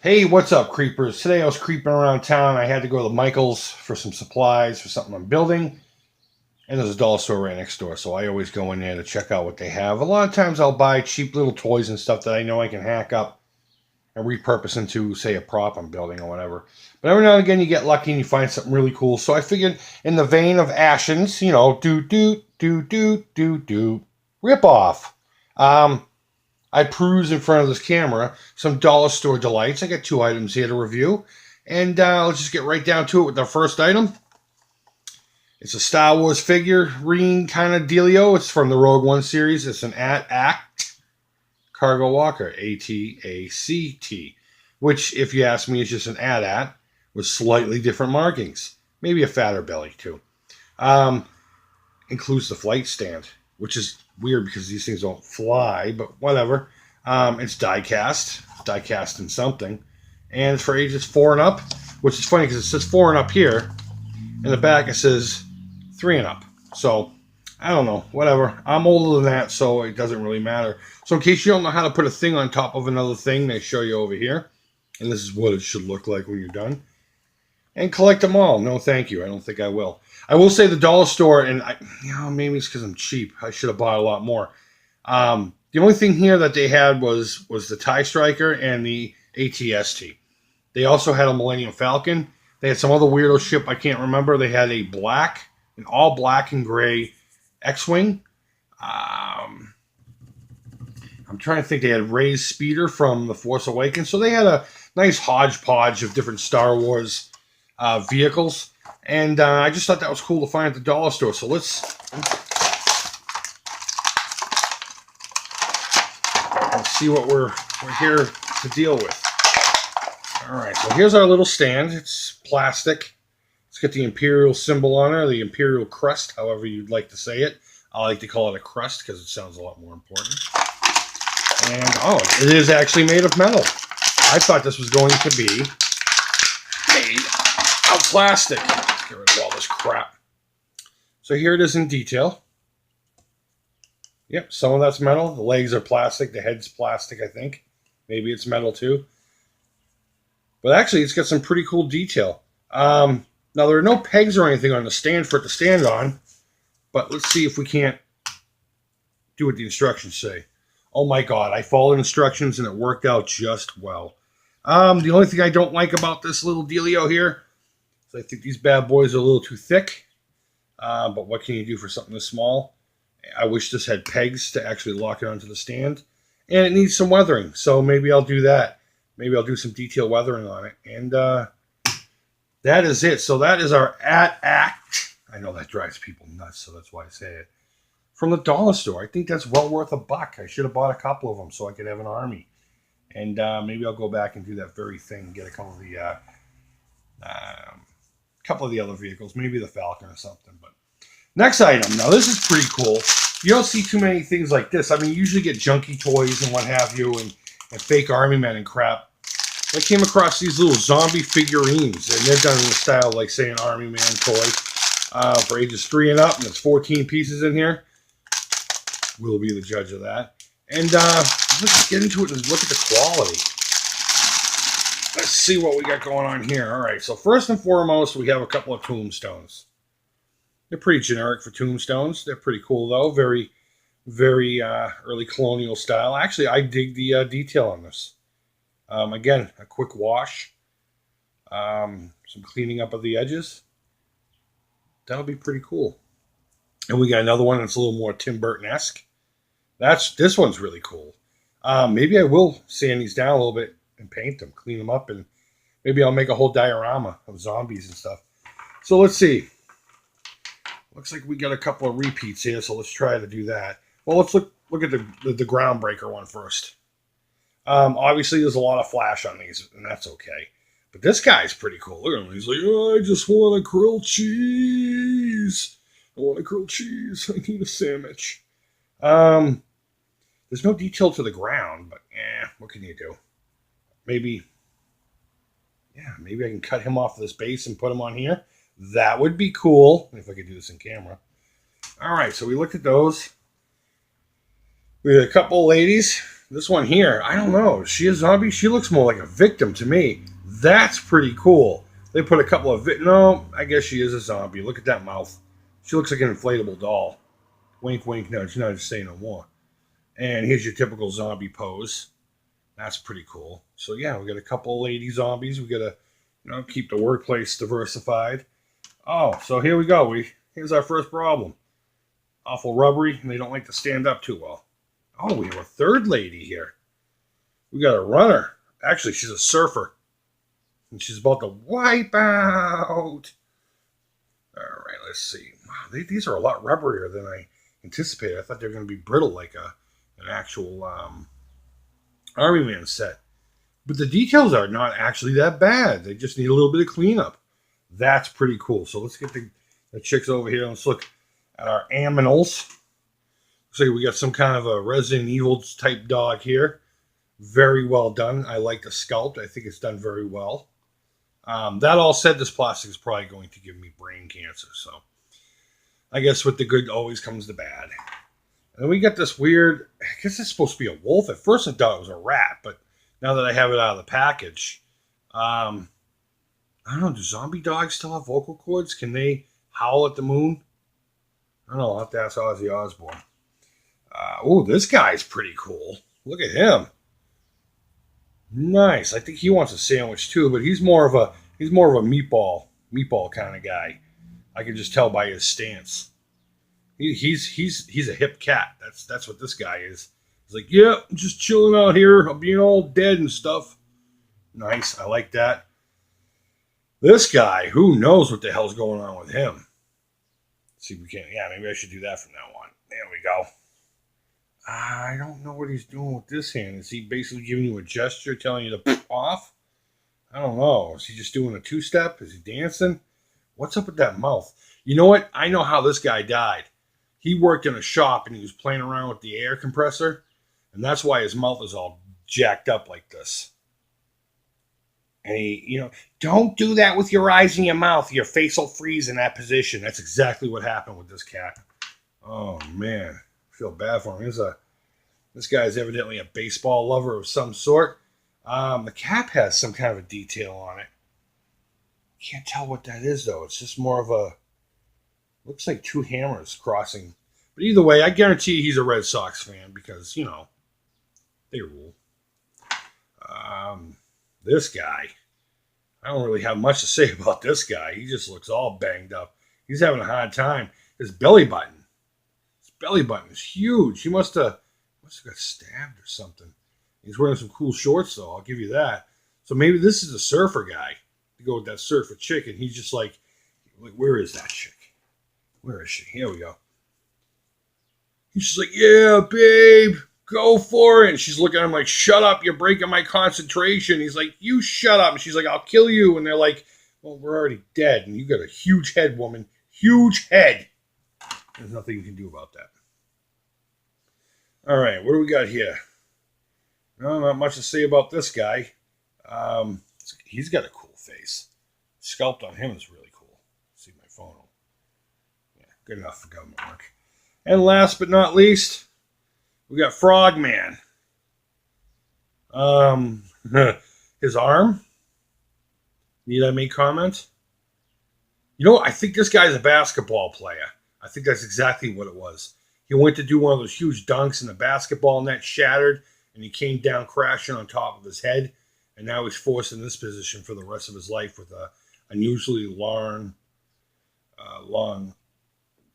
Hey, what's up, creepers? Today I was creeping around town. I had to go to Michael's for some supplies for something I'm building. And there's a dollar store right next door, so I always go in there to check out what they have. A lot of times I'll buy cheap little toys and stuff that I know I can hack up and repurpose into, say, a prop I'm building or whatever. But every now and again you get lucky and you find something really cool. So I figured in the vein of Ashens, rip off. I peruse in front of this camera some dollar store delights. I got two items here to review. And let's just get right down to it with our first item. It's a Star Wars figurine kind of dealio. It's from the Rogue One series. It's an AT-ACT Cargo Walker, AT-ACT, which, if you ask me, is just an AT-AT with slightly different markings. Maybe a fatter belly, too. Includes the flight stand, which is weird because these things don't fly, but whatever. It's die-cast in something. And it's for ages 4 and up, which is funny because it says 4 and up here. In the back it says 3 and up. So, I don't know, whatever. I'm older than that, so it doesn't really matter. So in case you don't know how to put a thing on top of another thing, they show you over here. And this is what it should look like when you're done. And collect them all. No, thank you. I don't think I will. I will say the dollar store, and maybe it's because I'm cheap. I should have bought a lot more. The only thing here that they had was the TIE Striker and the AT-ST. They also had a Millennium Falcon. They had some other weirdo ship I can't remember. They had an all black and gray X-Wing. I'm trying to think. They had Rey's speeder from The Force Awakens. So they had a nice hodgepodge of different Star Wars vehicles. And I just thought that was cool to find at the dollar store. So let's see what we're here to deal with. All right, so here's our little stand. It's plastic. It's got the Imperial symbol on it, the Imperial crest, however you'd like to say it. I like to call it a crest because it sounds a lot more important. And, it is actually made of metal. I thought this was going to be made of plastic. Let's get rid of all this crap. So here it is in detail. Yep, some of that's metal. The legs are plastic. The head's plastic, I think. Maybe it's metal too. But actually, it's got some pretty cool detail. Now, there are no pegs or anything on the stand for it to stand on. But let's see if we can't do what the instructions say. Oh my God, I followed instructions and it worked out just well. The only thing I don't like about this little dealio here is I think these bad boys are a little too thick. But what can you do for something this small? I wish this had pegs to actually lock it onto the stand. And it needs some weathering, so maybe I'll do that. Maybe I'll do some detail weathering on it. And that is it. So that is our AT-ACT. I know that drives people nuts, so that's why I say it. From the dollar store. I think that's well worth $1. I should have bought a couple of them so I could have an army. And maybe I'll go back and do that very thing. Get a couple of the other vehicles. Maybe the Falcon or something. But next item. Now, this is pretty cool. You don't see too many things like this. I mean, you usually get junky toys and what have you, and fake army men and crap. I came across these little zombie figurines, and they're done in the style like, say, an army man toy for ages 3 and up, and there's 14 pieces in here. We'll be the judge of that. And let's get into it and look at the quality. Let's see what we got going on here. All right, so first and foremost, we have a couple of tombstones. They're pretty generic for tombstones. They're pretty cool, though. Very, very early colonial style. Actually, I dig the detail on this. Again, a quick wash. Some cleaning up of the edges. That'll be pretty cool. And we got another one that's a little more Tim Burton-esque. This one's really cool. Maybe I will sand these down a little bit and paint them, clean them up, and maybe I'll make a whole diorama of zombies and stuff. So let's see. Looks like we got a couple of repeats here, so let's try to do that. Well, let's look at the Groundbreaker one first. Obviously, there's a lot of flash on these, and that's okay. But this guy's pretty cool. Look at him. He's like, oh, I just want a grilled cheese. I want a grilled cheese. I need a sandwich. There's no detail to the ground, but what can you do? Maybe I can cut him off this base and put him on here. That would be cool, if I could do this in camera. All right, so we looked at those. We had a couple of ladies. This one here, I don't know. Is she a zombie? She looks more like a victim to me. That's pretty cool. They put a couple of... No, I guess she is a zombie. Look at that mouth. She looks like an inflatable doll. Wink, wink, nudge, nudge, say no more. And here's your typical zombie pose. That's pretty cool. So yeah, we got a couple of lady zombies. We got to, keep the workplace diversified. Oh, so here we go. Here's our first problem. Awful rubbery, and they don't like to stand up too well. Oh, we have a third lady here. We got a runner. Actually, she's a surfer. And she's about to wipe out. All right, let's see. Wow, these are a lot rubberier than I anticipated. I thought they were going to be brittle like an actual Army Man set. But the details are not actually that bad. They just need a little bit of cleanup. That's pretty cool. So let's get the chicks over here. Let's look at our aminals. Looks like we got some kind of a Resident Evil type dog here. Very well done. I like the sculpt. I think it's done very well. That all said, this plastic is probably going to give me brain cancer. So I guess with the good always comes the bad. And then we got this weird, I guess it's supposed to be a wolf. At first I thought it was a rat, but now that I have it out of the package, I don't know, do zombie dogs still have vocal cords? Can they howl at the moon? I don't know, I'll have to ask Ozzy Osbourne. Oh, this guy's pretty cool. Look at him. Nice. I think he wants a sandwich too, but he's more of a meatball kind of guy. I can just tell by his stance. He's a hip cat. That's what this guy is. He's like, yeah, I'm just chilling out here. I'm being all dead and stuff. Nice. I like that. This guy, who knows what the hell's going on with him? Let's see if we can. Yeah, maybe I should do that from now on. There we go. I don't know what he's doing with this hand. Is he basically giving you a gesture telling you to pop off? I don't know. Is he just doing a two-step? Is he dancing? What's up with that mouth? You know what? I know how this guy died. He worked in a shop and he was playing around with the air compressor. And that's why his mouth is all jacked up like this. And he, don't do that with your eyes and your mouth. Your face will freeze in that position. That's exactly what happened with this cat. Oh, man. I feel bad for him. This guy is evidently a baseball lover of some sort. The cap has some kind of a detail on it. Can't tell what that is, though. It's just more of a... Looks like two hammers crossing. But either way, I guarantee he's a Red Sox fan because, they rule. This guy, I don't really have much to say about this guy. He just looks all banged up. He's having a hard time. His belly button is huge. He must have got stabbed or something. He's wearing some cool shorts, though. I'll give you that. So maybe this is a surfer guy to go with that surfer chick, and he's just like, where is that chick? Where is she? Here we go. He's just like, yeah, babe, go for it. And she's looking at him like, shut up, you're breaking my concentration. He's like, you shut up. And she's like, I'll kill you. And they're like, well, we're already dead. And you got a huge head, woman. Huge head. There's nothing you can do about that. All right, what do we got here? No, not much to say about this guy. He's got a cool face. Sculpt on him is really cool. Let's see my phone. Yeah, good enough for government work. And last but not least, we got Frogman. His arm. Need I make comment? I think this guy's a basketball player. I think that's exactly what it was. He went to do one of those huge dunks and the basketball net shattered and he came down crashing on top of his head. And now he's forced in this position for the rest of his life with a unusually long,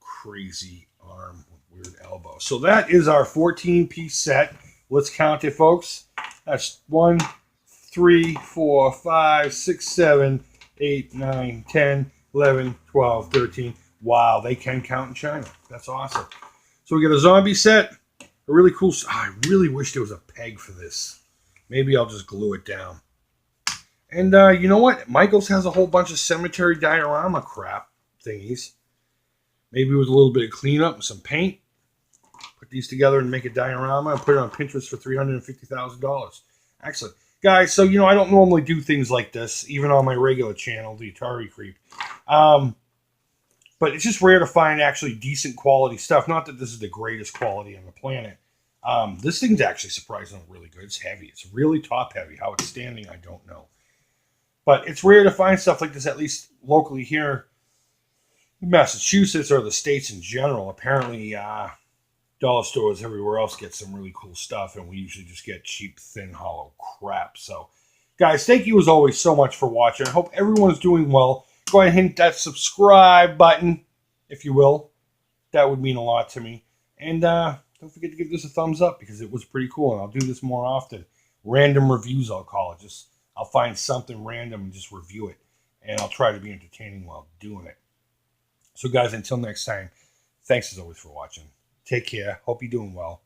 crazy arm with weird elbow. So that is our 14-piece set. Let's count it, folks. That's 1, 3, 4, 5, 6, 7, 8, 9, 10, 11, 12, 13. Wow, they can count in China. That's awesome. So we got a zombie set. A really cool... I really wish there was a peg for this. Maybe I'll just glue it down. And you know what? Michaels has a whole bunch of cemetery diorama crap thingies. Maybe with a little bit of cleanup and some paint. Put these together and make a diorama and put it on Pinterest for $350,000. Excellent. Guys, so, I don't normally do things like this, even on my regular channel, the Atari Creep. But it's just rare to find actually decent quality stuff. Not that this is the greatest quality on the planet. This thing's actually surprisingly really good. It's heavy. It's really top heavy. How it's standing, I don't know. But it's rare to find stuff like this, at least locally here in Massachusetts or the States in general. Apparently, dollar stores everywhere else get some really cool stuff, and we usually just get cheap, thin, hollow crap. So, guys, thank you as always so much for watching. I hope everyone's doing well. Go ahead and hit that subscribe button, if you will. That would mean a lot to me. And don't forget to give this a thumbs up because it was pretty cool, and I'll do this more often. Random reviews, I'll call it. I'll find something random and just review it, and I'll try to be entertaining while doing it. So, guys, until next time, thanks as always for watching. Take care. Hope you're doing well.